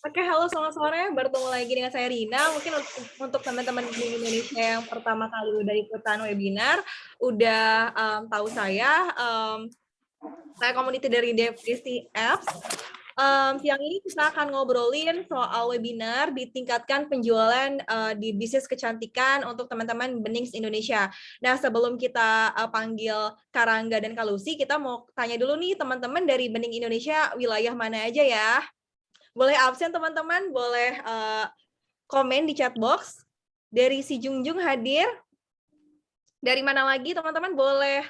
Oke, halo selamat sore. Bertemu lagi dengan saya Rina. Mungkin untuk teman-teman di Indonesia yang pertama kali udah ikutan webinar, udah tahu saya community dari Devdesti Apps. Siang ini kita akan ngobrolin soal webinar ditingkatkan penjualan di bisnis kecantikan untuk teman-teman Benings Indonesia. Nah, sebelum kita panggil Karangga dan Kalusi, kita mau tanya dulu nih teman-teman dari Bening Indonesia wilayah mana aja ya? Boleh absen teman-teman, boleh komen di chat box. Dari si Jungjung hadir. Dari mana lagi teman-teman? Boleh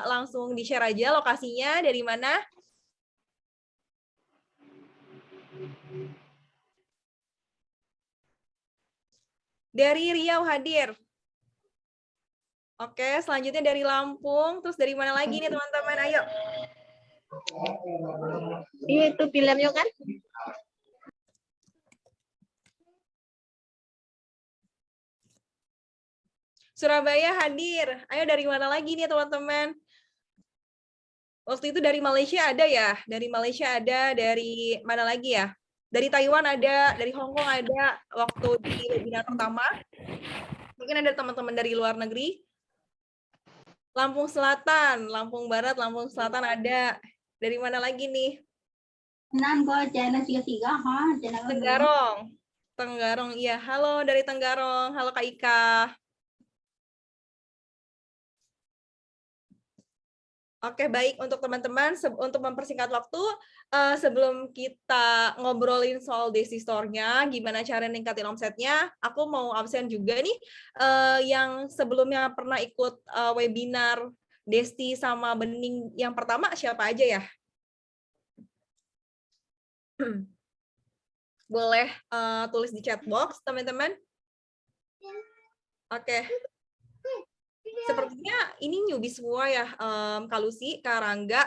langsung di-share aja lokasinya dari mana. Dari Riau hadir. Oke, selanjutnya dari Lampung. Terus dari mana lagi nih teman-teman? Ayo. Iya itu filmnya kan? Surabaya hadir. Ayo dari mana lagi nih teman-teman? Waktu itu dari Malaysia ada ya? Dari Malaysia ada, dari mana lagi ya? Dari Taiwan ada, dari Hong Kong ada waktu di webinar pertama. Mungkin ada teman-teman dari luar negeri. Lampung Selatan, Lampung Barat, Lampung Selatan ada. Dari mana lagi nih? Tenggarong. Tenggarong, iya. Halo dari Tenggarong. Halo Kak Ika. Oke, baik. Untuk teman-teman, untuk mempersingkat waktu, sebelum kita ngobrolin soal Desi Store-nya, gimana cara ningkatin omsetnya, aku mau absen juga nih, yang sebelumnya pernah ikut webinar Desti sama Bening yang pertama, siapa aja ya? Boleh tulis di chat box, teman-teman. Oke. Sepertinya ini newbie semua ya, Kak Lucy, Kak Rangga.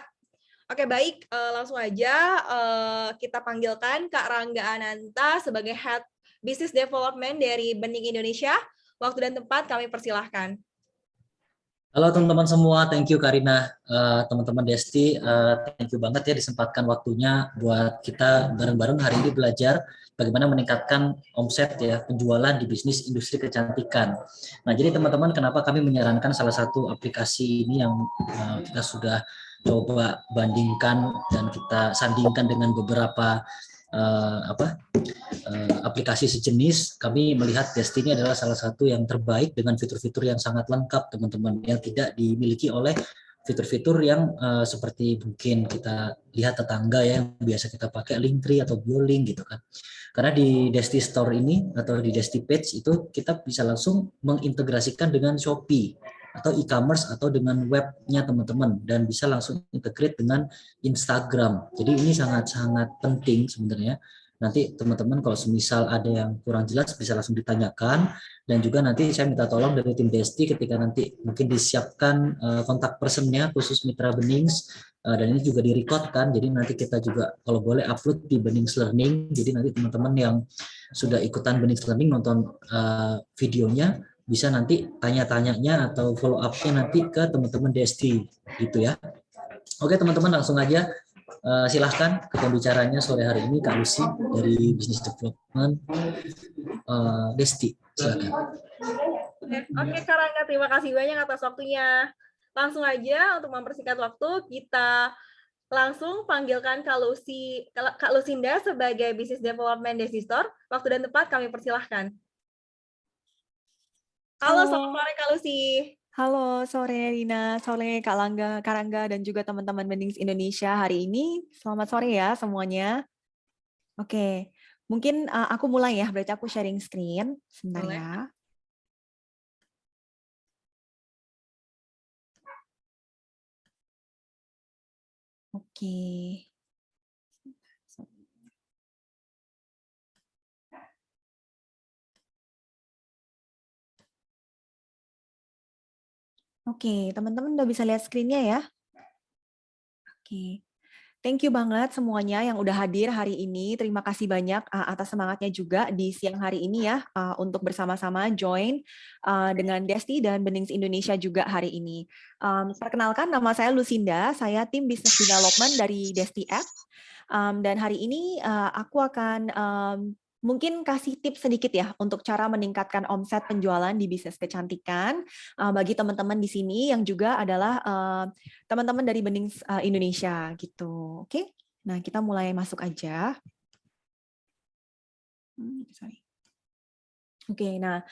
Oke, baik. Langsung aja kita panggilkan Kak Rangga Ananta sebagai Head Business Development dari Bening Indonesia. Waktu dan tempat kami persilahkan. Halo teman-teman semua, thank you Karina, teman-teman Desti, thank you banget ya disempatkan waktunya buat kita bareng-bareng hari ini belajar bagaimana meningkatkan omset ya penjualan di bisnis industri kecantikan. Nah jadi teman-teman kenapa kami menyarankan salah satu aplikasi ini yang kita sudah coba bandingkan dan kita sandingkan dengan beberapa aplikasi sejenis, kami melihat Destiny adalah salah satu yang terbaik dengan fitur-fitur yang sangat lengkap teman-teman, yang tidak dimiliki oleh fitur-fitur yang seperti mungkin kita lihat tetangga ya, yang biasa kita pakai Linktree atau Biolink gitu kan. Karena di Desti Store ini atau di Desti Page itu kita bisa langsung mengintegrasikan dengan Shopee atau e-commerce atau dengan webnya teman-teman dan bisa langsung integrate dengan Instagram. Jadi ini sangat-sangat penting sebenarnya. Nanti teman-teman kalau semisal ada yang kurang jelas bisa langsung ditanyakan, dan juga nanti saya minta tolong dari tim Desti ketika nanti mungkin disiapkan kontak personnya khusus Mitra Benings, dan ini juga direcord kan, jadi nanti kita juga kalau boleh upload di Benings Learning, jadi nanti teman-teman yang sudah ikutan Benings Learning nonton videonya bisa nanti tanya-tanyanya atau follow up-nya nanti ke teman-teman Desti gitu ya. Oke teman-teman, langsung aja silahkan ke pembicaranya sore hari ini Kak Lucy dari Business Development Desti. Silakan. Oke, Kak Rangga, terima kasih banyak atas waktunya. Langsung aja untuk mempersingkat waktu, kita langsung panggilkan Kak Lucinda sebagai Business Development Desi Store. Waktu dan tempat kami persilahkan. Halo, selamat sore Kak Lucy. Halo, sore Rina, sore Kak Karangga, dan juga teman-teman Benings Indonesia hari ini. Selamat sore ya semuanya. Oke, mungkin aku mulai ya, berarti aku sharing screen. Sebentar Boleh. ya. Oke. Oke, teman-teman udah bisa lihat screen-nya ya? Oke. Thank you banget semuanya yang udah hadir hari ini. Terima kasih banyak atas semangatnya juga di siang hari ini ya untuk bersama-sama join dengan Desti dan Benings Indonesia juga hari ini. Perkenalkan, nama saya Lucinda, saya tim Business Development dari Desti App. Dan hari ini aku akan mungkin kasih tips sedikit ya untuk cara meningkatkan omset penjualan di bisnis kecantikan bagi teman-teman di sini yang juga adalah teman-teman dari Benings Indonesia gitu. Oke. Nah, kita mulai masuk aja. Sorry. Oke, nah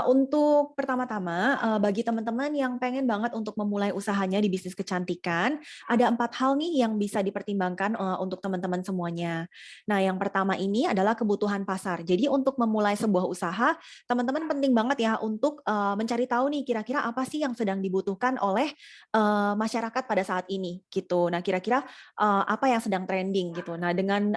untuk pertama-tama bagi teman-teman yang pengen banget untuk memulai usahanya di bisnis kecantikan, ada 4 hal nih yang bisa dipertimbangkan untuk teman-teman semuanya. Nah, yang pertama ini adalah kebutuhan pasar. Jadi untuk memulai sebuah usaha, teman-teman penting banget ya untuk mencari tahu nih kira-kira apa sih yang sedang dibutuhkan oleh masyarakat pada saat ini gitu. Nah, kira-kira apa yang sedang trending gitu. Nah, dengan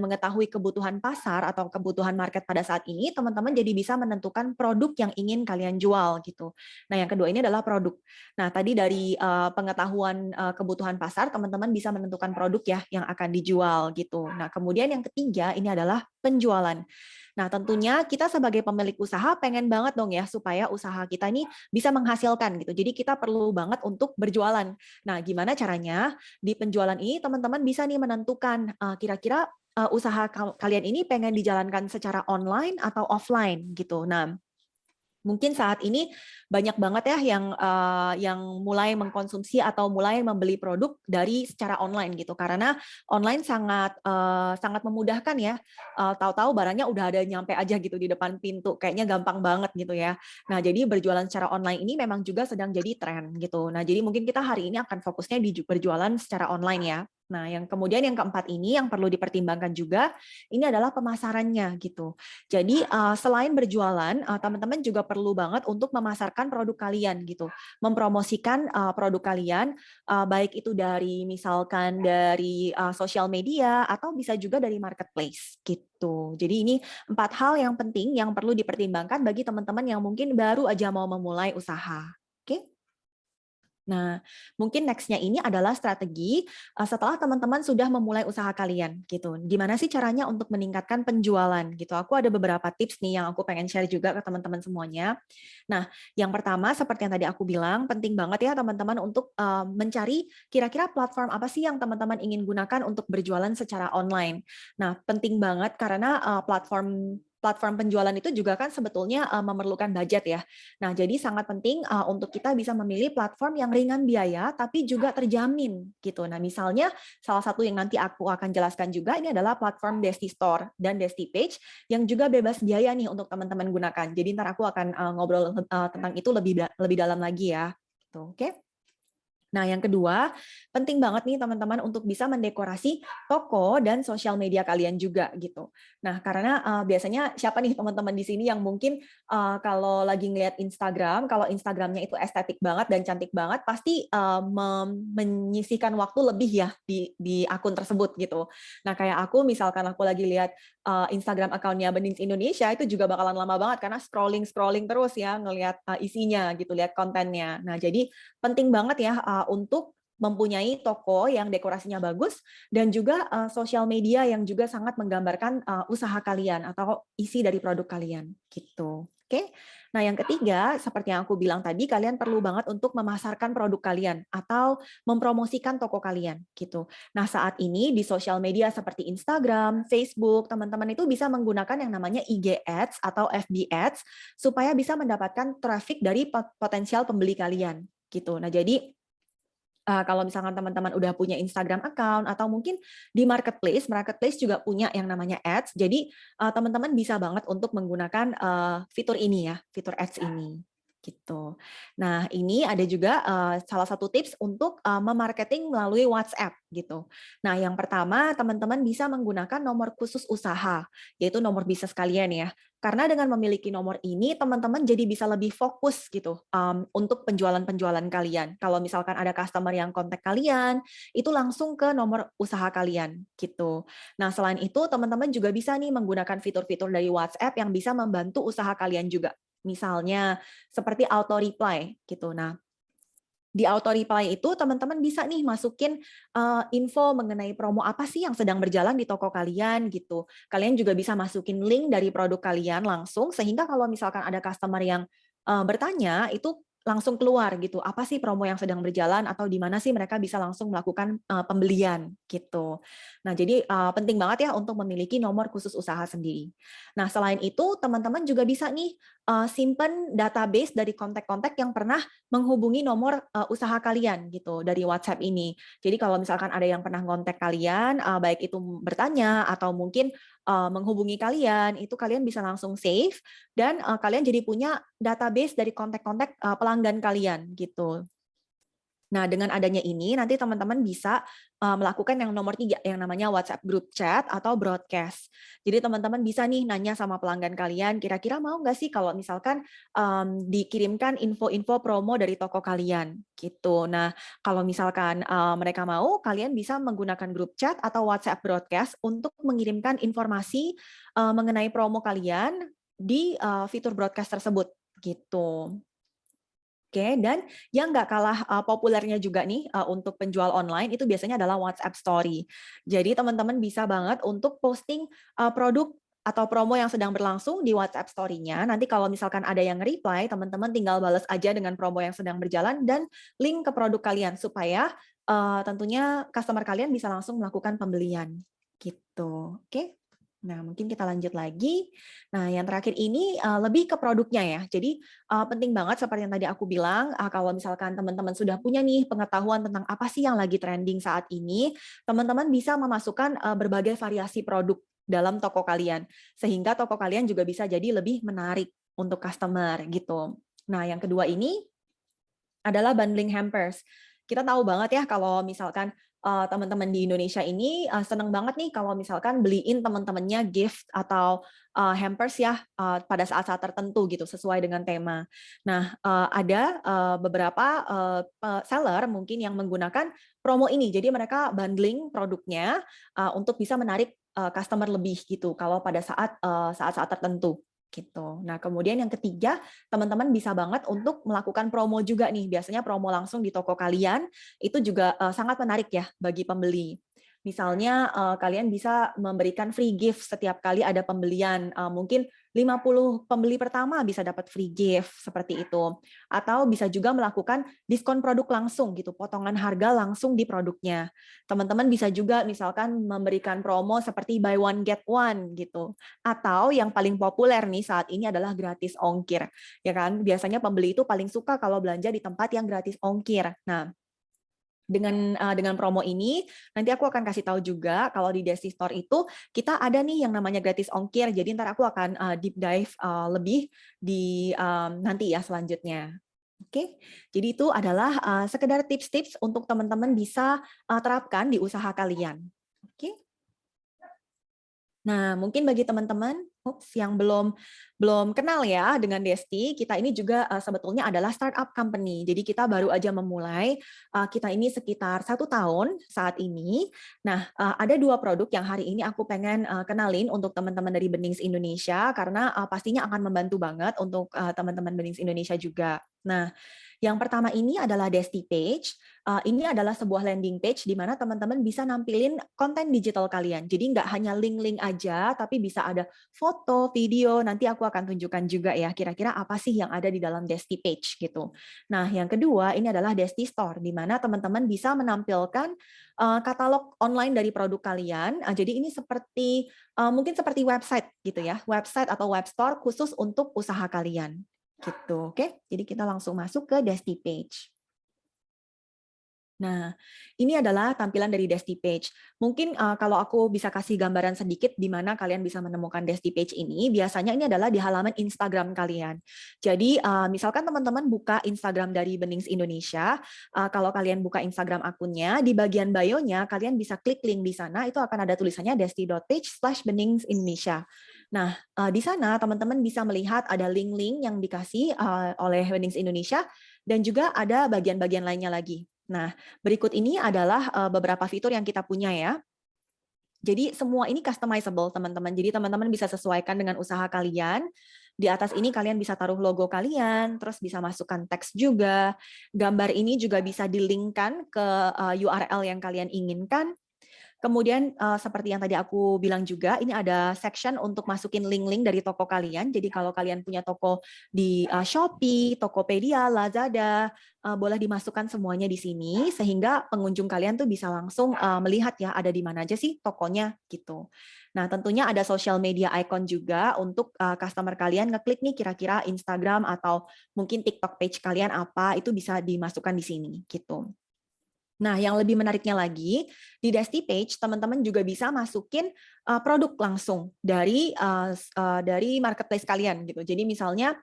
mengetahui kebutuhan pasar atau kebutuhan market pada saat ini, teman-teman jadi bisa menentukan produk yang ingin kalian jual gitu. Nah, yang kedua ini adalah produk. Nah, tadi dari pengetahuan kebutuhan pasar, teman-teman bisa menentukan produk ya yang akan dijual gitu. Nah, kemudian yang ketiga ini adalah penjualan. Nah, tentunya kita sebagai pemilik usaha pengen banget dong ya supaya usaha kita ini bisa menghasilkan gitu. Jadi kita perlu banget untuk berjualan. Nah, gimana caranya? Di penjualan ini teman-teman bisa nih menentukan kira-kira usaha kalian ini pengen dijalankan secara online atau offline gitu. Nah, mungkin saat ini banyak banget ya yang mulai mengkonsumsi atau mulai membeli produk dari secara online gitu, karena online sangat memudahkan ya. Tahu-tahu barangnya udah ada nyampe aja gitu di depan pintu, kayaknya gampang banget gitu ya. Nah, jadi berjualan secara online ini memang juga sedang jadi tren gitu. Nah, jadi mungkin kita hari ini akan fokusnya di berjualan secara online ya. Nah, yang kemudian yang keempat ini yang perlu dipertimbangkan juga ini adalah pemasarannya gitu. Jadi selain berjualan, teman-teman juga perlu banget untuk memasarkan produk kalian gitu, mempromosikan produk kalian, baik itu dari misalkan dari sosial media atau bisa juga dari marketplace gitu. Jadi ini 4 hal yang penting yang perlu dipertimbangkan bagi teman-teman yang mungkin baru aja mau memulai usaha. Oke? Nah, mungkin next-nya ini adalah strategi setelah teman-teman sudah memulai usaha kalian gitu. Gimana sih caranya untuk meningkatkan penjualan gitu. Aku ada beberapa tips nih yang aku pengen share juga ke teman-teman semuanya. Nah, yang pertama seperti yang tadi aku bilang, penting banget ya teman-teman untuk mencari kira-kira platform apa sih yang teman-teman ingin gunakan untuk berjualan secara online. Nah, penting banget karena platform penjualan itu juga kan sebetulnya memerlukan budget ya. Nah, jadi sangat penting untuk kita bisa memilih platform yang ringan biaya tapi juga terjamin gitu. Nah, misalnya salah satu yang nanti aku akan jelaskan juga ini adalah platform Desti Store dan Desti Page yang juga bebas biaya nih untuk teman-teman gunakan. Jadi ntar aku akan ngobrol tentang itu lebih dalam lagi ya. Gitu, oke? Nah, yang kedua, penting banget nih teman-teman untuk bisa mendekorasi toko dan sosial media kalian juga gitu. Nah, karena biasanya siapa nih teman-teman di sini yang mungkin kalau lagi ngeliat Instagram, kalau Instagramnya itu estetik banget dan cantik banget, pasti menyisihkan waktu lebih ya di akun tersebut gitu. Nah, kayak aku misalkan aku lagi lihat Instagram account-nya Benings Indonesia itu juga bakalan lama banget karena scrolling terus ya ngelihat isinya gitu, lihat kontennya. Nah, jadi penting banget ya untuk mempunyai toko yang dekorasinya bagus dan juga sosial media yang juga sangat menggambarkan usaha kalian atau isi dari produk kalian gitu. Oke. Nah, yang ketiga, seperti yang aku bilang tadi, kalian perlu banget untuk memasarkan produk kalian atau mempromosikan toko kalian gitu. Nah, saat ini di sosial media seperti Instagram, Facebook, teman-teman itu bisa menggunakan yang namanya IG Ads atau FB Ads supaya bisa mendapatkan traffic dari potensial pembeli kalian gitu. Nah, jadi kalau misalkan teman-teman udah punya Instagram account atau mungkin di marketplace juga punya yang namanya ads. Jadi teman-teman bisa banget untuk menggunakan fitur ini ya, fitur ads ini gitu. Nah, ini ada juga salah satu tips untuk memarketing melalui WhatsApp gitu. Nah, yang pertama teman-teman bisa menggunakan nomor khusus usaha, yaitu nomor bisnis kalian ya. Karena dengan memiliki nomor ini, teman-teman jadi bisa lebih fokus gitu untuk penjualan-penjualan kalian. Kalau misalkan ada customer yang kontak kalian, itu langsung ke nomor usaha kalian gitu. Nah, selain itu, teman-teman juga bisa nih menggunakan fitur-fitur dari WhatsApp yang bisa membantu usaha kalian juga. Misalnya seperti auto reply gitu. Nah, Di auto reply itu teman-teman bisa nih masukin info mengenai promo apa sih yang sedang berjalan di toko kalian gitu. Kalian juga bisa masukin link dari produk kalian langsung sehingga kalau misalkan ada customer yang bertanya itu langsung keluar gitu. Apa sih promo yang sedang berjalan atau di mana sih mereka bisa langsung melakukan pembelian gitu. Nah, jadi penting banget ya untuk memiliki nomor khusus usaha sendiri. Nah, selain itu teman-teman juga bisa nih simpan database dari kontak-kontak yang pernah menghubungi nomor usaha kalian gitu dari WhatsApp ini. Jadi kalau misalkan ada yang pernah kontak kalian, baik itu bertanya atau mungkin menghubungi kalian, itu kalian bisa langsung save dan kalian jadi punya database dari kontak-kontak pelanggan kalian gitu. Nah, dengan adanya ini, nanti teman-teman bisa melakukan yang nomor 3, yang namanya WhatsApp Group Chat atau Broadcast. Jadi teman-teman bisa nih nanya sama pelanggan kalian, kira-kira mau nggak sih kalau misalkan dikirimkan info-info promo dari toko kalian, gitu. Nah, kalau misalkan mereka mau, kalian bisa menggunakan Group Chat atau WhatsApp Broadcast untuk mengirimkan informasi mengenai promo kalian di fitur broadcast tersebut, gitu. Oke, dan yang nggak kalah populernya juga nih untuk penjual online itu biasanya adalah WhatsApp Story. Jadi teman-teman bisa banget untuk posting produk atau promo yang sedang berlangsung di WhatsApp Story-nya. Nanti kalau misalkan ada yang reply, teman-teman tinggal balas aja dengan promo yang sedang berjalan dan link ke produk kalian supaya tentunya customer kalian bisa langsung melakukan pembelian. Gitu. Oke. Nah, mungkin kita lanjut lagi. Nah, yang terakhir ini lebih ke produknya ya. Jadi penting banget seperti yang tadi aku bilang, kalau misalkan teman-teman sudah punya nih pengetahuan tentang apa sih yang lagi trending saat ini, teman-teman bisa memasukkan berbagai variasi produk dalam toko kalian, sehingga toko kalian juga bisa jadi lebih menarik untuk customer gitu. Nah, yang kedua ini adalah bundling hampers. Kita tahu banget ya kalau misalkan teman-teman di Indonesia ini senang banget nih kalau misalkan beliin teman-temannya gift atau hampers ya pada saat-saat tertentu gitu sesuai dengan tema. Nah, ada beberapa seller mungkin yang menggunakan promo ini. Jadi mereka bundling produknya untuk bisa menarik customer lebih gitu kalau pada saat-saat tertentu gitu. Nah, kemudian yang ketiga, teman-teman bisa banget untuk melakukan promo juga nih. Biasanya promo langsung di toko kalian itu juga sangat menarik ya bagi pembeli. Misalnya kalian bisa memberikan free gift setiap kali ada pembelian. Mungkin 50 pembeli pertama bisa dapat free gift seperti itu. Atau bisa juga melakukan diskon produk langsung gitu, potongan harga langsung di produknya. Teman-teman bisa juga misalkan memberikan promo seperti buy one get one gitu. Atau yang paling populer nih saat ini adalah gratis ongkir. Ya kan? Biasanya pembeli itu paling suka kalau belanja di tempat yang gratis ongkir. Nah, dengan promo ini nanti aku akan kasih tahu juga kalau di Desti Store itu kita ada nih yang namanya gratis ongkir. Jadi ntar aku akan deep dive lebih di nanti ya selanjutnya. Oke, jadi itu adalah sekedar tips-tips untuk teman-teman bisa terapkan di usaha kalian. Oke. Nah, mungkin bagi teman-teman yang belum kenal ya dengan Desti, kita ini juga sebetulnya adalah startup company. Jadi kita baru aja memulai, kita ini sekitar 1 tahun saat ini. Nah, ada 2 produk yang hari ini aku pengen kenalin untuk teman-teman dari Benings Indonesia, karena pastinya akan membantu banget untuk teman-teman Benings Indonesia juga. Nah, yang pertama ini adalah Desti Page. Ini adalah sebuah landing page di mana teman-teman bisa nampilin konten digital kalian. Jadi nggak hanya link-link aja, tapi bisa ada foto, video. Nanti aku akan tunjukkan juga ya, kira-kira apa sih yang ada di dalam Desti Page gitu. Nah, yang kedua ini adalah Desti Store, di mana teman-teman bisa menampilkan katalog online dari produk kalian. Jadi ini seperti mungkin seperti website gitu ya, website atau web store khusus untuk usaha kalian. Gitu, oke? Jadi kita langsung masuk ke Desti Page. Nah, ini adalah tampilan dari Desti Page. Mungkin kalau aku bisa kasih gambaran sedikit di mana kalian bisa menemukan Desti Page ini, biasanya ini adalah di halaman Instagram kalian. Jadi, misalkan teman-teman buka Instagram dari Benings Indonesia, kalau kalian buka Instagram akunnya, di bagian bio-nya kalian bisa klik link di sana, itu akan ada tulisannya desti.page/Benings Indonesia. Nah, di sana teman-teman bisa melihat ada link-link yang dikasih oleh Benings Indonesia, dan juga ada bagian-bagian lainnya lagi. Nah, berikut ini adalah beberapa fitur yang kita punya ya. Jadi semua ini customizable, teman-teman. Jadi teman-teman bisa sesuaikan dengan usaha kalian. Di atas ini kalian bisa taruh logo kalian, terus bisa masukkan teks juga. Gambar ini juga bisa di-link-kan ke URL yang kalian inginkan. Kemudian seperti yang tadi aku bilang juga, ini ada section untuk masukin link-link dari toko kalian. Jadi kalau kalian punya toko di Shopee, Tokopedia, Lazada, boleh dimasukkan semuanya di sini sehingga pengunjung kalian tuh bisa langsung melihat ya ada di mana aja sih tokonya gitu. Nah, tentunya ada social media icon juga untuk customer kalian ngeklik nih kira-kira Instagram atau mungkin TikTok page kalian apa, itu bisa dimasukkan di sini gitu. Nah, yang lebih menariknya lagi, di Desti Page, teman-teman juga bisa masukin produk langsung dari marketplace kalian gitu. Jadi misalnya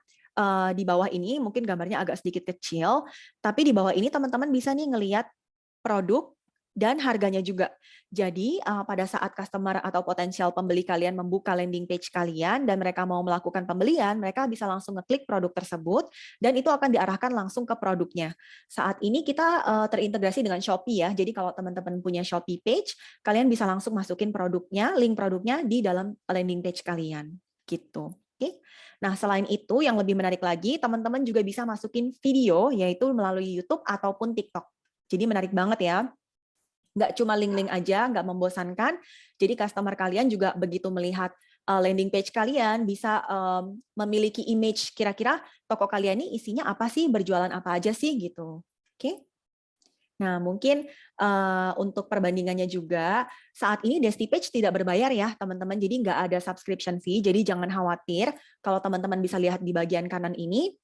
di bawah ini mungkin gambarnya agak sedikit kecil, tapi di bawah ini teman-teman bisa nih ngelihat produk dan harganya juga. Jadi pada saat customer atau potensial pembeli kalian membuka landing page kalian dan mereka mau melakukan pembelian, mereka bisa langsung ngeklik produk tersebut dan itu akan diarahkan langsung ke produknya. Saat ini kita terintegrasi dengan Shopee ya. Jadi kalau teman-teman punya Shopee page, kalian bisa langsung masukin produknya, link produknya di dalam landing page kalian. Gitu. Oke. Nah, selain itu yang lebih menarik lagi, teman-teman juga bisa masukin video yaitu melalui YouTube ataupun TikTok. Jadi menarik banget ya. Nggak cuma link-link aja, nggak membosankan. Jadi customer kalian juga begitu melihat landing page kalian bisa memiliki image kira-kira toko kalian ini isinya apa sih, berjualan apa aja sih gitu. Oke. Nah, mungkin untuk perbandingannya juga, saat ini Desti Page tidak berbayar ya, teman-teman. Jadi nggak ada subscription fee, jadi jangan khawatir. Kalau teman-teman bisa lihat di bagian kanan ini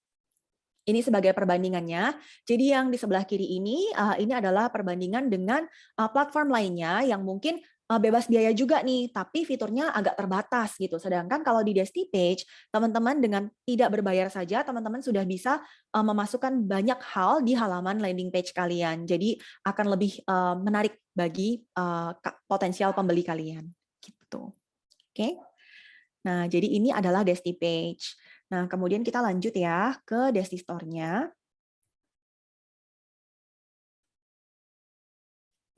sebagai perbandingannya. Jadi yang di sebelah kiri ini adalah perbandingan dengan platform lainnya yang mungkin bebas biaya juga nih, tapi fiturnya agak terbatas gitu. Sedangkan kalau di Desti Page, teman-teman dengan tidak berbayar saja, teman-teman sudah bisa memasukkan banyak hal di halaman landing page kalian. Jadi akan lebih menarik bagi potensial pembeli kalian. Gitu. Oke. Nah, jadi ini adalah Desti Page. Nah, kemudian kita lanjut ya ke Desti Store-nya.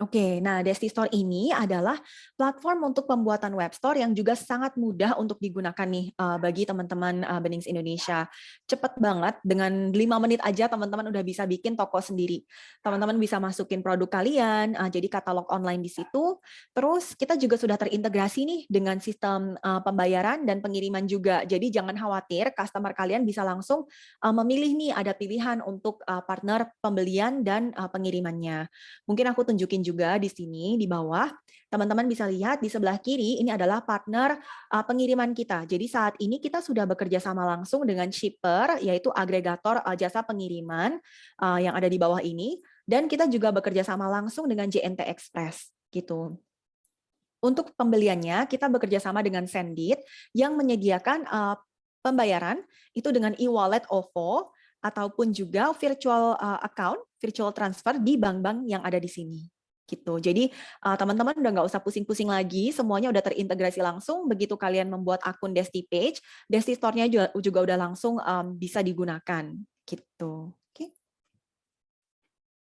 Oke, nah Desti Store ini adalah platform untuk pembuatan web store yang juga sangat mudah untuk digunakan nih bagi teman-teman Benings Indonesia. Cepet banget, dengan 5 menit aja teman-teman udah bisa bikin toko sendiri. Teman-teman bisa masukin produk kalian, jadi katalog online di situ. Terus kita juga sudah terintegrasi nih dengan sistem pembayaran dan pengiriman juga. Jadi jangan khawatir, customer kalian bisa langsung memilih nih ada pilihan untuk partner pembelian dan pengirimannya. Mungkin aku tunjukin juga di sini di bawah, teman-teman bisa lihat di sebelah kiri ini adalah partner pengiriman kita. Jadi saat ini kita sudah bekerja sama langsung dengan shipper, yaitu agregator jasa pengiriman yang ada di bawah ini, dan kita juga bekerja sama langsung dengan JNT Express gitu. Untuk pembeliannya kita bekerja sama dengan Sendit yang menyediakan pembayaran itu dengan e-wallet OVO ataupun juga virtual account, virtual transfer di bank-bank yang ada di sini. Gitu. Jadi teman-teman udah nggak usah pusing-pusing lagi, semuanya udah terintegrasi langsung. Begitu kalian membuat akun Desti Page, Desti Store-nya juga udah langsung bisa digunakan. Gitu. Oke.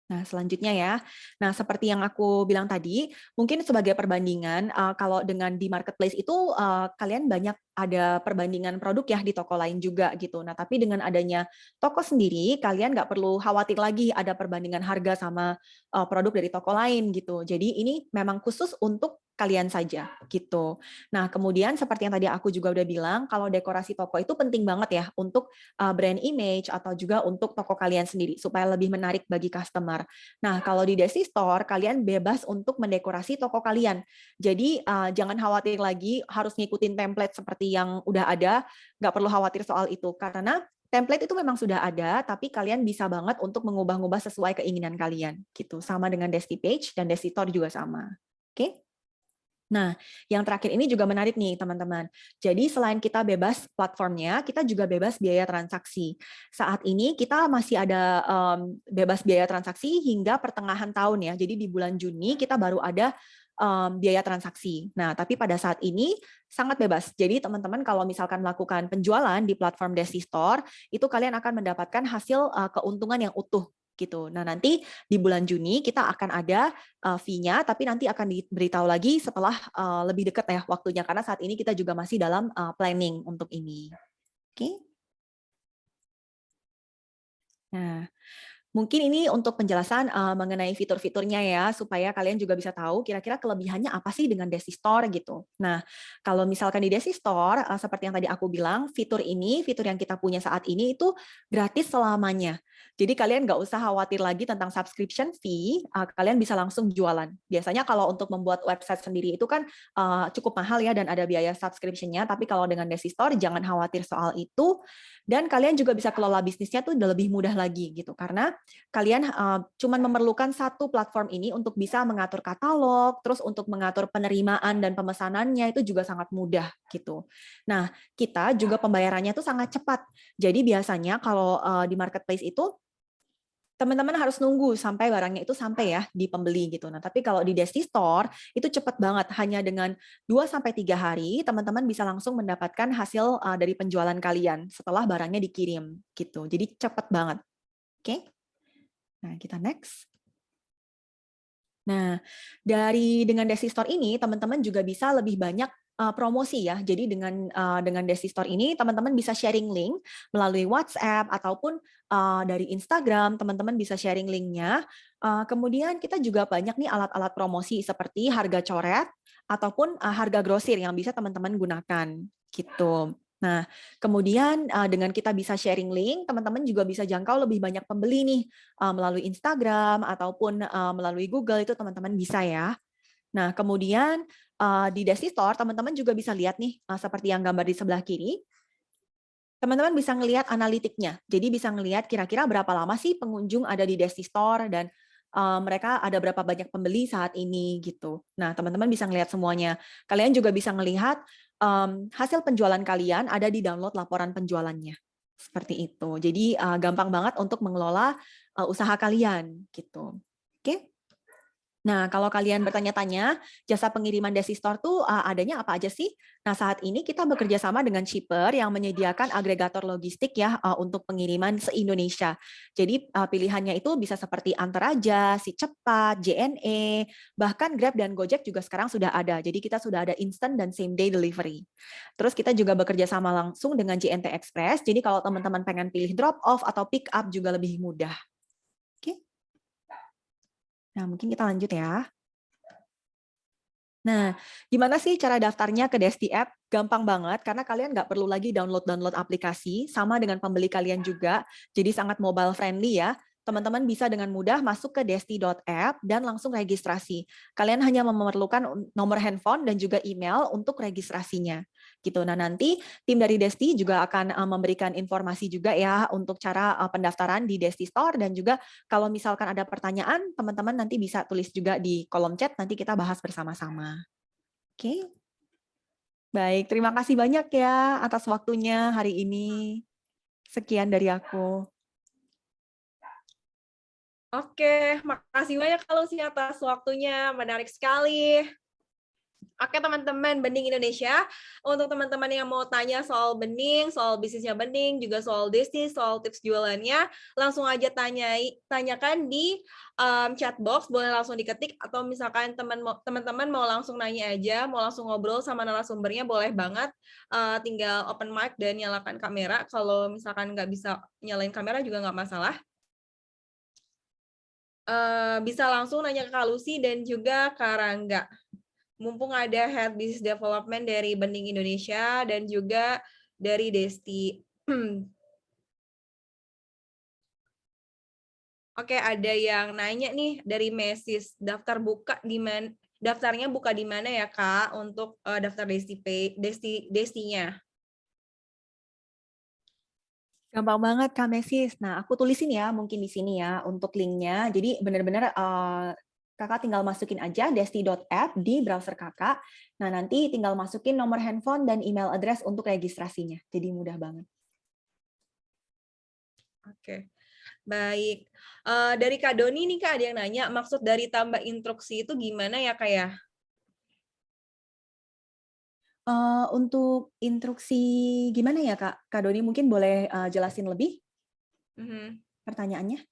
Nah, selanjutnya ya. Nah, seperti yang aku bilang tadi, mungkin sebagai perbandingan, kalau dengan di marketplace itu kalian banyak ada perbandingan produk ya di toko lain juga gitu. Nah, tapi dengan adanya toko sendiri, kalian nggak perlu khawatir lagi ada perbandingan harga sama produk dari toko lain gitu. Jadi ini memang khusus untuk kalian saja gitu. Nah, kemudian seperti yang tadi aku juga udah bilang, kalau dekorasi toko itu penting banget ya untuk brand image atau juga untuk toko kalian sendiri supaya lebih menarik bagi customer. Nah, kalau di Desti Store kalian bebas untuk mendekorasi toko kalian. Jadi jangan khawatir lagi harus ngikutin template seperti yang udah ada, nggak perlu khawatir soal itu karena template itu memang sudah ada, tapi kalian bisa banget untuk mengubah-ubah sesuai keinginan kalian gitu. Sama dengan Desti Page dan Desti Store juga sama. Oke? Nah, yang terakhir ini juga menarik nih, teman-teman. Jadi selain kita bebas platformnya, kita juga bebas biaya transaksi. Saat ini kita masih ada bebas biaya transaksi hingga pertengahan tahun ya. Jadi di bulan Juni kita baru ada biaya transaksi. Nah, tapi pada saat ini sangat bebas. Jadi teman-teman kalau misalkan melakukan penjualan di platform Desti Store, itu kalian akan mendapatkan hasil keuntungan yang utuh gitu. Nah, nanti di bulan Juni kita akan ada fee-nya, tapi nanti akan diberitahu lagi setelah lebih dekat ya waktunya, karena saat ini kita juga masih dalam planning untuk ini. Oke. Nah, mungkin ini untuk penjelasan mengenai fitur-fiturnya ya, supaya kalian juga bisa tahu kira-kira kelebihannya apa sih dengan Desi Store gitu. Nah, kalau misalkan di Desi Store, seperti yang tadi aku bilang, fitur yang kita punya saat ini itu gratis selamanya. Jadi kalian nggak usah khawatir lagi tentang subscription fee, kalian bisa langsung jualan. Biasanya kalau untuk membuat website sendiri itu kan cukup mahal ya dan ada biaya subscription-nya, tapi kalau dengan Desi Store jangan khawatir soal itu, dan kalian juga bisa kelola bisnisnya tuh udah lebih mudah lagi gitu, karena kalian cuma memerlukan satu platform ini untuk bisa mengatur katalog, terus untuk mengatur penerimaan dan pemesanannya itu juga sangat mudah gitu. Nah, kita juga pembayarannya itu sangat cepat. Jadi biasanya kalau di marketplace itu teman-teman harus nunggu sampai barangnya itu sampai ya di pembeli gitu. Nah, tapi kalau di Desi Store itu cepat banget, hanya dengan 2-3 hari teman-teman bisa langsung mendapatkan hasil dari penjualan kalian setelah barangnya dikirim gitu. Jadi cepat banget. Oke. Nah, kita next. Nah, dengan Desi Store ini teman-teman juga bisa lebih banyak promosi ya. Jadi dengan Desi Store ini teman-teman bisa sharing link melalui WhatsApp ataupun dari Instagram, teman-teman bisa sharing linknya. Kemudian kita juga banyak nih alat-alat promosi seperti harga coret ataupun harga grosir yang bisa teman-teman gunakan gitu. Nah, kemudian dengan kita bisa sharing link, teman-teman juga bisa jangkau lebih banyak pembeli nih melalui Instagram ataupun melalui Google, itu teman-teman bisa ya. Nah, kemudian di Desi Store teman-teman juga bisa lihat nih seperti yang gambar di sebelah kiri. Teman-teman bisa ngelihat analitiknya. Jadi bisa ngelihat kira-kira berapa lama sih pengunjung ada di Desi Store dan mereka ada berapa banyak pembeli saat ini gitu. Nah, teman-teman bisa ngelihat semuanya. Kalian juga bisa ngelihat hasil penjualan kalian ada di download laporan penjualannya. Seperti itu. Jadi gampang banget untuk mengelola usaha kalian gitu. Oke? Nah, kalau kalian bertanya-tanya, jasa pengiriman Desi Store tuh adanya apa aja sih? Nah, saat ini kita bekerja sama dengan Shipper yang menyediakan agregator logistik ya untuk pengiriman se-Indonesia. Jadi pilihannya itu bisa seperti Antaraja, Si Cepat, JNE, bahkan Grab dan Gojek juga sekarang sudah ada. Jadi kita sudah ada instant dan same day delivery. Terus kita juga bekerja sama langsung dengan JNT Express. Jadi kalau teman-teman pengen pilih drop off atau pick up juga lebih mudah. Oke. Nah, mungkin kita lanjut ya. Nah, gimana sih cara daftarnya ke Desti App? Gampang banget, karena kalian nggak perlu lagi download aplikasi, sama dengan pembeli kalian juga, jadi sangat mobile friendly ya. Teman-teman bisa dengan mudah masuk ke desti.app dan langsung registrasi. Kalian hanya memerlukan nomor handphone dan juga email untuk registrasinya. Gitu. Nah, nanti tim dari Desti juga akan memberikan informasi juga ya untuk cara pendaftaran di Desti Store, dan juga kalau misalkan ada pertanyaan, teman-teman nanti bisa tulis juga di kolom chat, nanti kita bahas bersama-sama. Oke. Baik, terima kasih banyak ya atas waktunya hari ini. Sekian dari aku. Oke, makasih banyak Kak Lucy atas waktunya, menarik sekali. Oke teman-teman Bening Indonesia, untuk teman-teman yang mau tanya soal Bening, soal bisnisnya Bening, juga soal Desti, soal tips jualannya, langsung aja tanyakan di chat box, boleh langsung diketik, atau misalkan teman-teman mau langsung nanya aja, mau langsung ngobrol sama narasumbernya, boleh banget, tinggal open mic dan nyalakan kamera. Kalau misalkan nggak bisa nyalain kamera juga nggak masalah. Bisa langsung nanya ke Kak Lucy dan juga Kak Rangga. Mumpung ada Head Business Development dari Bening Indonesia dan juga dari Desti. Oke, ada yang nanya nih dari Mesis, daftarnya buka di mana ya Kak untuk daftar Destinya? Gampang banget Kak Mesis. Nah, aku tulisin ya mungkin di sini ya untuk linknya. Jadi benar-benar Kakak tinggal masukin aja desti.app di browser Kakak. Nah, nanti tinggal masukin nomor handphone dan email address untuk registrasinya. Jadi mudah banget. Oke, baik. Dari Kak Doni nih Kak, ada yang nanya, maksud dari tambah instruksi itu gimana ya Kak ya? Untuk instruksi gimana ya Kak? Kak Doni mungkin boleh jelasin lebih pertanyaannya?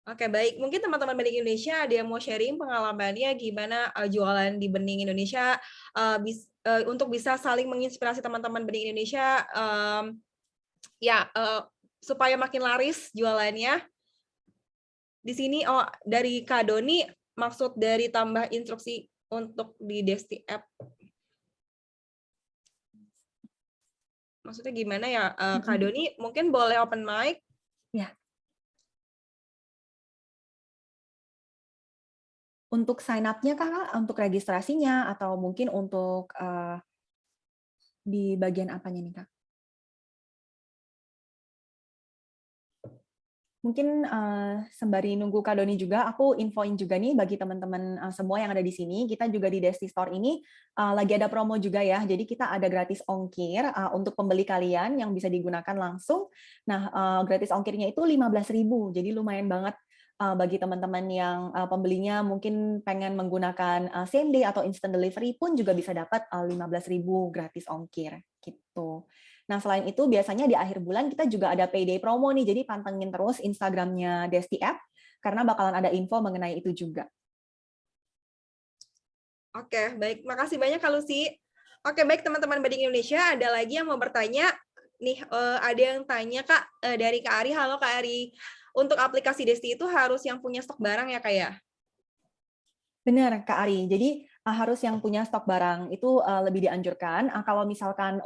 Oke, baik. Mungkin teman-teman Bening Indonesia ada yang mau sharing pengalamannya gimana jualan di Bening Indonesia untuk bisa saling menginspirasi teman-teman Bening Indonesia supaya makin laris jualannya. Di sini dari Kak Doni maksud dari tambah instruksi untuk di Desti App. Maksudnya gimana ya Kak Doni? Mungkin boleh open mic? Ya. Untuk sign up-nya Kak, untuk registrasinya atau mungkin untuk di bagian apanya nih Kak? Mungkin sembari nunggu Kak Doni juga, aku infoin juga nih bagi teman-teman semua yang ada di sini, kita juga di Desti Store ini lagi ada promo juga ya, jadi kita ada gratis ongkir untuk pembeli kalian yang bisa digunakan langsung. Nah, gratis ongkirnya itu 15.000, jadi lumayan banget bagi teman-teman yang pembelinya mungkin pengen menggunakan same day atau instant delivery pun juga bisa dapat 15.000 gratis ongkir gitu. Nah, selain itu biasanya di akhir bulan kita juga ada payday promo nih, jadi pantengin terus Instagramnya Desti App, karena bakalan ada info mengenai itu juga. Oke, baik. Makasih banyak Kak Lucy. Oke, baik teman-teman Bening Indonesia, ada lagi yang mau bertanya? Nih, ada yang tanya Kak, dari Kak Ari. Halo Kak Ari. Untuk aplikasi Desti itu harus yang punya stok barang ya Kak ya? Benar, Kak Ari. Jadi harus yang punya stok barang itu lebih dianjurkan. Kalau misalkan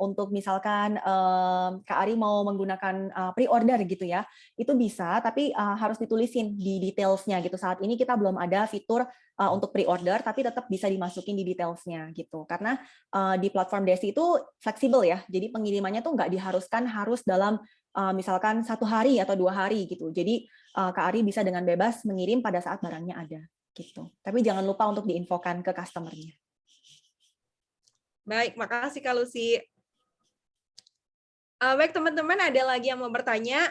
Kak Ari mau menggunakan pre-order gitu ya, itu bisa, tapi harus ditulisin di details-nya gitu. Saat ini kita belum ada fitur untuk pre-order, tapi tetap bisa dimasukin di details-nya gitu. Karena di platform Desti itu fleksibel ya, jadi pengirimannya tuh nggak diharuskan harus dalam misalkan 1 hari atau 2 hari gitu. Jadi Kak Ari bisa dengan bebas mengirim pada saat barangnya ada. Gitu. Tapi jangan lupa untuk diinfokan ke customer-nya. Baik, makasih Kak Lucy. Baik teman-teman, ada lagi yang mau bertanya?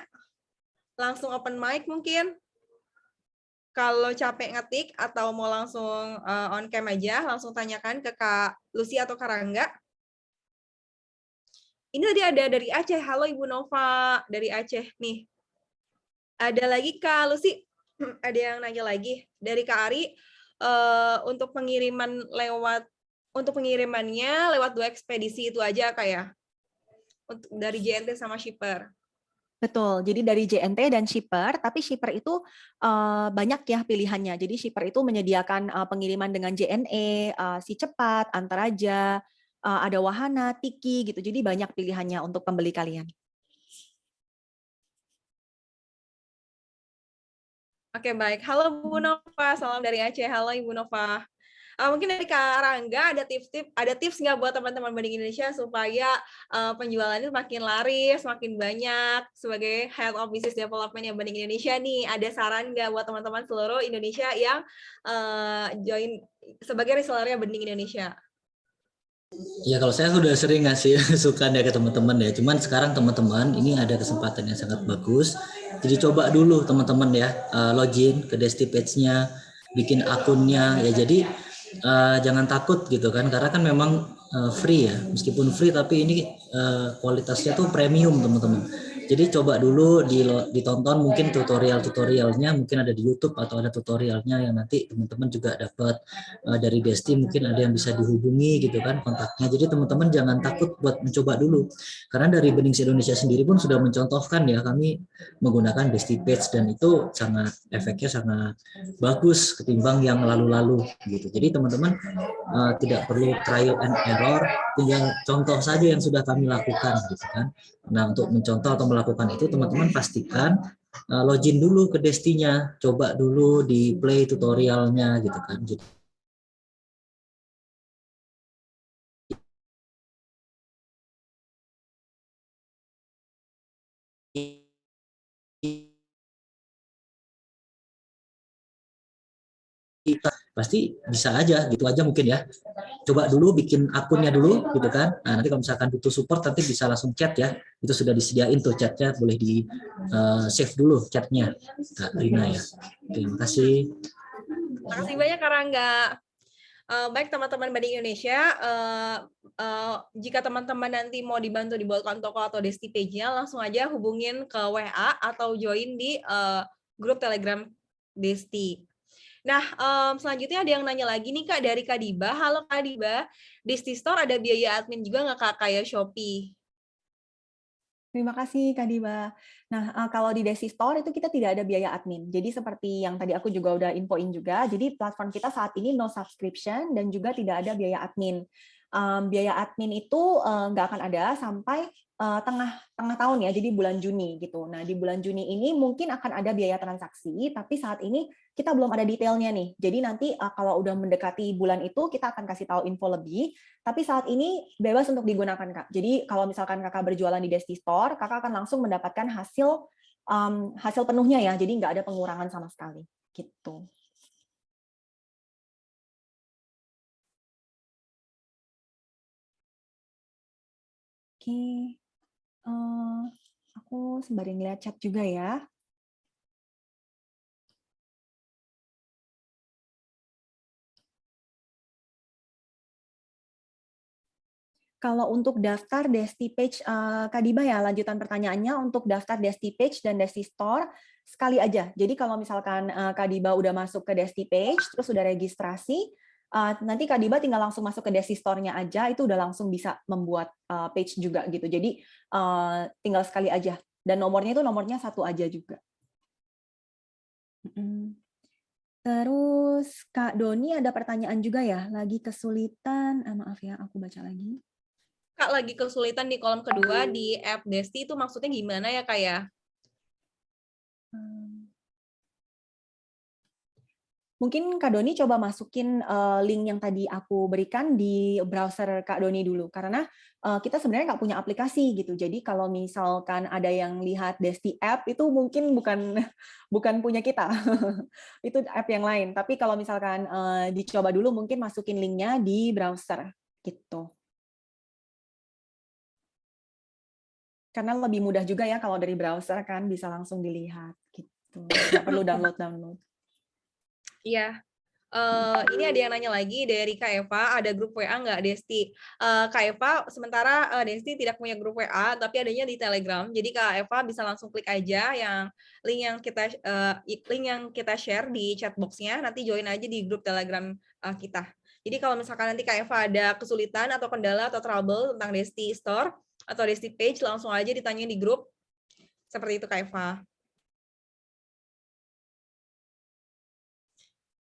Langsung open mic mungkin? Kalau capek ngetik atau mau langsung on cam aja, langsung tanyakan ke Kak Lucy atau Kak Rangga. Ini tadi ada dari Aceh. Halo Ibu Nova, dari Aceh nih. Ada lagi Kak Lucy, ada yang nanya lagi dari Kak Ari untuk pengirimannya lewat 2 ekspedisi itu aja Kak ya, untuk dari JNT sama shipper. Betul, jadi dari JNT dan shipper, tapi shipper itu banyak ya pilihannya. Jadi shipper itu menyediakan pengiriman dengan JNE, Si Cepat, Antaraja, ada Wahana, Tiki gitu. Jadi banyak pilihannya untuk pembeli kalian. Oke, baik. Halo Bu Nova, salam dari Aceh. Halo Ibu Nova. Mungkin dari Kak Rangga ada tips nggak buat teman-teman Bening Indonesia supaya penjualannya makin laris, makin banyak sebagai Head of Business Development yang Bening Indonesia nih. Ada saran nggak buat teman-teman seluruh Indonesia yang join sebagai resellernya Bening Indonesia? Ya kalau saya sudah sering ngasih masukan ya ke teman-teman ya. Cuman sekarang teman-teman ini ada kesempatan yang sangat bagus. Jadi coba dulu teman-teman ya login ke Desti Page-nya, bikin akunnya ya. Jadi jangan takut gitu kan, karena kan memang free ya. Meskipun free tapi ini kualitasnya tuh premium teman-teman. Jadi coba dulu ditonton mungkin tutorialnya mungkin ada di YouTube atau ada tutorialnya yang nanti teman-teman juga dapat dari Desti, mungkin ada yang bisa dihubungi gitu kan kontaknya. Jadi teman-teman jangan takut buat mencoba dulu. Karena dari Benings Indonesia sendiri pun sudah mencontohkan ya, kami menggunakan Desti Page dan itu efeknya sangat bagus ketimbang yang lalu-lalu gitu. Jadi teman-teman tidak perlu trial and error, tinggal contoh saja yang sudah kami lakukan gitu kan. Nah, untuk mencontoh atau melakukan itu teman-teman pastikan login dulu ke Destinya, coba dulu di play tutorialnya gitu kan. Jadi pasti bisa aja gitu aja mungkin ya. Coba dulu bikin akunnya dulu gitu kan. Nah, nanti kalau misalkan butuh support nanti bisa langsung chat ya. Itu sudah disediain tuh chatnya, boleh di save dulu chatnya Kak Rina ya. Terima kasih. Terima kasih banyak Kak Rangga. Baik teman-teman Bening Indonesia, jika teman-teman nanti mau dibantu dibuatkan toko atau Desti Page-nya, langsung aja hubungin ke WA atau join di grup Telegram Desti. Nah, selanjutnya ada yang nanya lagi nih Kak dari Kak Diba. Halo Kak Diba, Desti Store ada biaya admin juga nggak Kak kayak Shopee? Terima kasih Kak Diba. Nah, kalau di Desi Store itu kita tidak ada biaya admin. Jadi seperti yang tadi aku juga udah infoin juga, jadi platform kita saat ini no subscription dan juga tidak ada biaya admin. Biaya admin itu nggak akan ada sampai tengah tahun ya, jadi bulan Juni gitu. Nah, di bulan Juni ini mungkin akan ada biaya transaksi, tapi saat ini kita belum ada detailnya nih. Jadi nanti kalau udah mendekati bulan itu, kita akan kasih tahu info lebih. Tapi saat ini bebas untuk digunakan, Kak. Jadi kalau misalkan Kakak berjualan di Desti Store, Kakak akan langsung mendapatkan hasil penuhnya ya. Jadi nggak ada pengurangan sama sekali. Gitu. Oke. Aku sembari ngeliat chat juga ya. Kalau untuk daftar Desti Page, Kak Diba ya, lanjutan pertanyaannya untuk daftar Desti Page dan Desti Store sekali aja. Jadi kalau misalkan Kak Diba udah masuk ke Desti Page, terus udah registrasi, nanti Kak Diba tinggal langsung masuk ke Desti Store-nya aja, itu udah langsung bisa membuat page juga gitu. Jadi tinggal sekali aja. Dan nomornya itu nomornya satu aja juga. Terus Kak Doni ada pertanyaan juga ya, lagi kesulitan, maaf ya, aku baca lagi. Kak lagi kesulitan di kolom kedua di app Desti itu maksudnya gimana ya Kak ya? Mungkin Kak Doni coba masukin link yang tadi aku berikan di browser Kak Doni dulu, karena kita sebenarnya nggak punya aplikasi gitu. Jadi kalau misalkan ada yang lihat Desti app itu mungkin bukan bukan punya kita, itu app yang lain. Tapi kalau misalkan dicoba dulu, mungkin masukin linknya di browser gitu. Karena lebih mudah juga ya kalau dari browser kan bisa langsung dilihat gitu. Nggak perlu download. Iya. Ini ada yang nanya lagi dari Kak Eva, ada grup WA nggak Desti? Kak Eva, sementara Desti tidak punya grup WA, tapi adanya di Telegram. Jadi Kak Eva bisa langsung klik aja yang link yang kita share di chat box-nya, nanti join aja di grup Telegram kita. Jadi kalau misalkan nanti Kak Eva ada kesulitan atau kendala atau trouble tentang Desti Store atau Desti Page, langsung aja ditanya di grup. Seperti itu Kak Eva.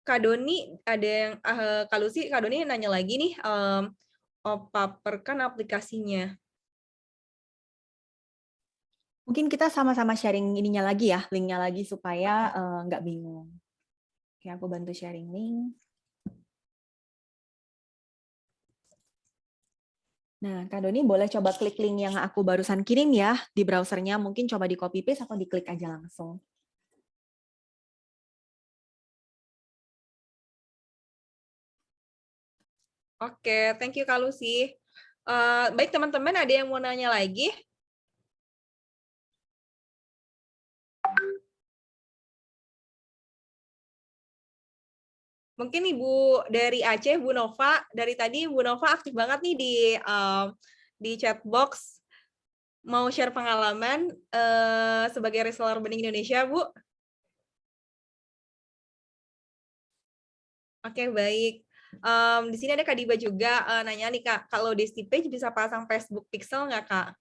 Kak Doni ada yang Kak Lucy, Kak Doni nanya lagi nih, paperkan aplikasinya. Mungkin kita sama-sama sharing ininya lagi ya, linknya lagi supaya nggak bingung. Oke, aku bantu sharing link. Nah, Kak Doni boleh coba klik link yang aku barusan kirim ya di browsernya. Mungkin coba di copy paste atau diklik aja langsung. Oke, thank you Kak Lucy. Baik teman-teman, ada yang mau nanya lagi? Mungkin Ibu dari Aceh, Bu Nova, dari tadi Bu Nova aktif banget nih di chat box. Mau share pengalaman sebagai reseller bening Indonesia, Bu? Oke, baik. Di sini ada Kak Diba juga nanya nih Kak, kalau Desti Page bisa pasang Facebook Pixel nggak Kak?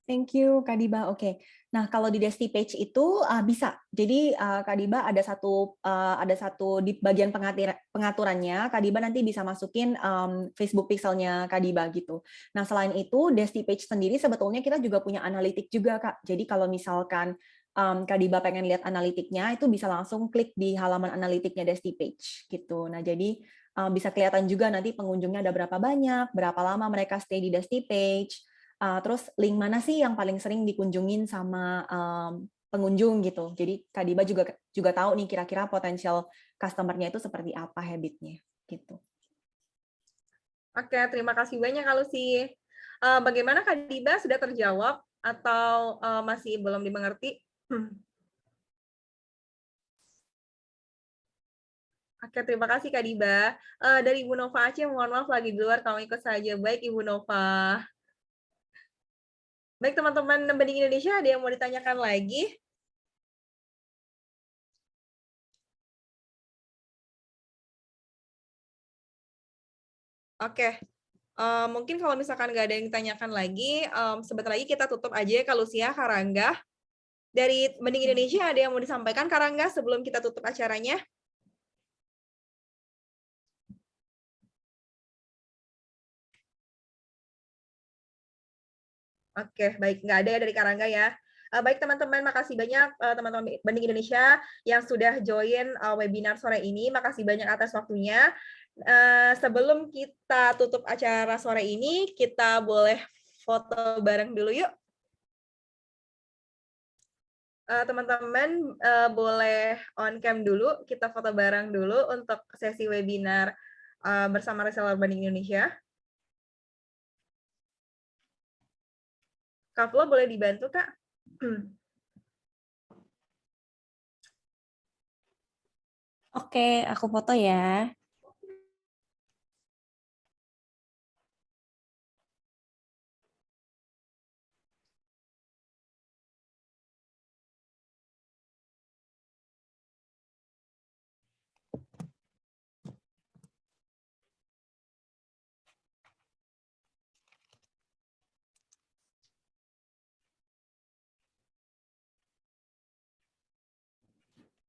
Thank you, Kak Diba. Oke. Nah, kalau di Desti Page itu bisa. Jadi Kak Diba ada satu di bagian pengaturannya, Kak Diba nanti bisa masukin Facebook Pixelnya Kak Diba gitu. Nah, selain itu Desti Page sendiri sebetulnya kita juga punya analitik juga, Kak. Jadi kalau misalkan Kak Diba pengen lihat analitiknya, itu bisa langsung klik di halaman analitiknya Desti Page gitu. Nah, jadi bisa kelihatan juga nanti pengunjungnya ada berapa banyak, berapa lama mereka stay di Desti Page. Terus link mana sih yang paling sering dikunjungin sama pengunjung gitu. Jadi Kak Diba juga tahu nih kira-kira potensial customer-nya itu seperti apa habitnya gitu. Oke, terima kasih banyak Kak Lucy. Bagaimana Kak Diba, sudah terjawab atau masih belum dimengerti? Oke, terima kasih Kak Diba. Dari Ibu Nova Aceh, mohon maaf lagi di luar, kamu ikut saja. Baik Ibu Nova. Baik teman-teman Bening Indonesia, ada yang mau ditanyakan lagi? Oke. Mungkin kalau misalkan nggak ada yang ditanyakan lagi, sebentar lagi kita tutup aja ya Kak Lucia, Kak Rangga. Dari Bening Indonesia ada yang mau disampaikan Kak Rangga sebelum kita tutup acaranya? Oke, baik. Nggak ada ya dari Kak Rangga ya. Baik teman-teman, makasih banyak teman-teman Bening Indonesia yang sudah join webinar sore ini. Makasih banyak atas waktunya. Sebelum kita tutup acara sore ini, kita boleh foto bareng dulu yuk. Teman-teman boleh on cam dulu, kita foto bareng dulu untuk sesi webinar bersama reseller Bening Indonesia. Kak Flo boleh dibantu Kak? Oke, aku foto ya.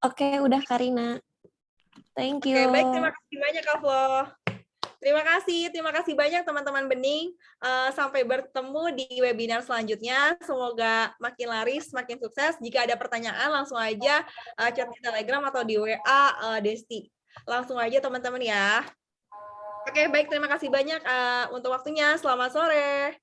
Oke, udah Karina. Thank Oke, you. baik. Terima kasih banyak Kak Flo. Terima kasih banyak teman-teman Bening. Sampai bertemu di webinar selanjutnya. Semoga makin laris, makin sukses. Jika ada pertanyaan, langsung aja chat di Telegram atau di WA Desti. Langsung aja teman-teman ya. Oke, baik. Terima kasih banyak untuk waktunya. Selamat sore.